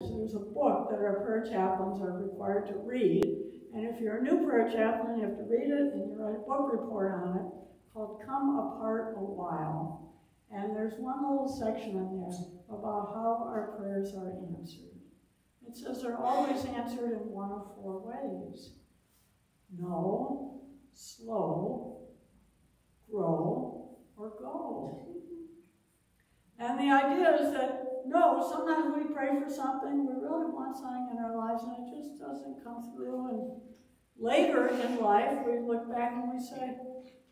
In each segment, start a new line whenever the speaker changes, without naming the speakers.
There's a book that our prayer chaplains are required to read, and if you're a new prayer chaplain, you have to read it and you write a book report on it called Come Apart a While. And there's one little section in there about how our prayers are answered. It says they're always answered in one of four ways: know, slow, grow, or go. And the idea is that, no, sometimes we pray for something, we really want something in our lives, and it just doesn't come through. And later in life, we look back and we say,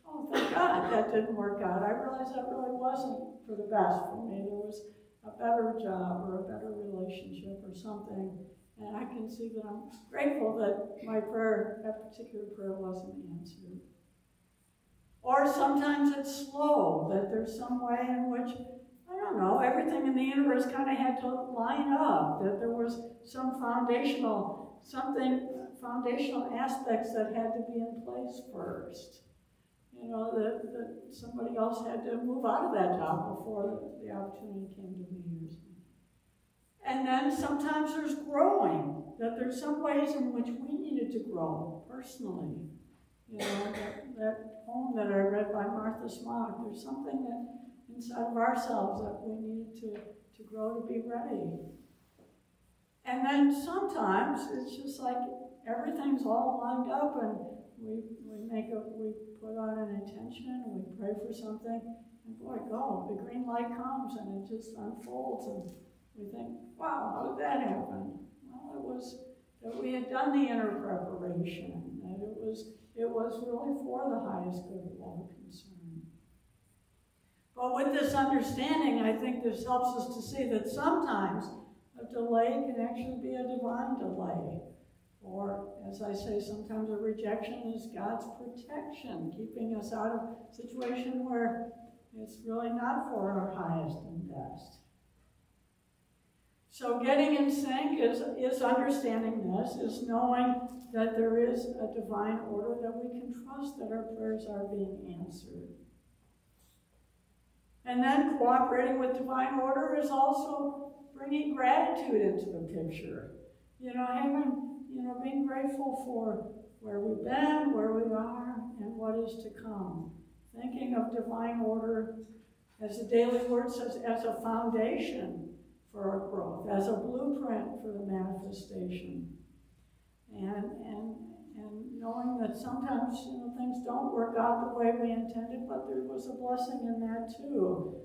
oh, thank God that didn't work out. I realized that really wasn't for the best for me. There was a better job or a better relationship or something. And I can see that I'm grateful that my prayer, that particular prayer, wasn't answered. Or sometimes it's slow, that there's some way in which, I don't know, everything in the universe kind of had to line up, that there was some foundational aspects that had to be in place first. You know, that somebody else had to move out of that job before the opportunity came to me. And then sometimes there's growing, that there's some ways in which we needed to grow personally. You know, that poem that I read by Martha Smock, there's something that inside of ourselves that we need to grow to be ready. And then sometimes it's just like everything's all lined up, and we put on an intention and we pray for something, and boy, the green light comes and it just unfolds, and we think, wow, how did that happen? Well, it was that we had done the inner preparation, that it was really for the highest good of all concerned. But with this understanding, I think this helps us to see that sometimes a delay can actually be a divine delay. Or, as I say, sometimes a rejection is God's protection, keeping us out of a situation where it's really not for our highest and best. So getting in sync is understanding this, is knowing that there is a divine order, that we can trust that our prayers are being answered. And then cooperating with divine order is also bringing gratitude into the picture. You know, being grateful for where we've been, where we are, and what is to come. Thinking of divine order, as the Daily Word says, as a foundation for our growth, as a blueprint for the manifestation. And knowing that sometimes, things don't work out the way we intended, but there was a blessing in that too.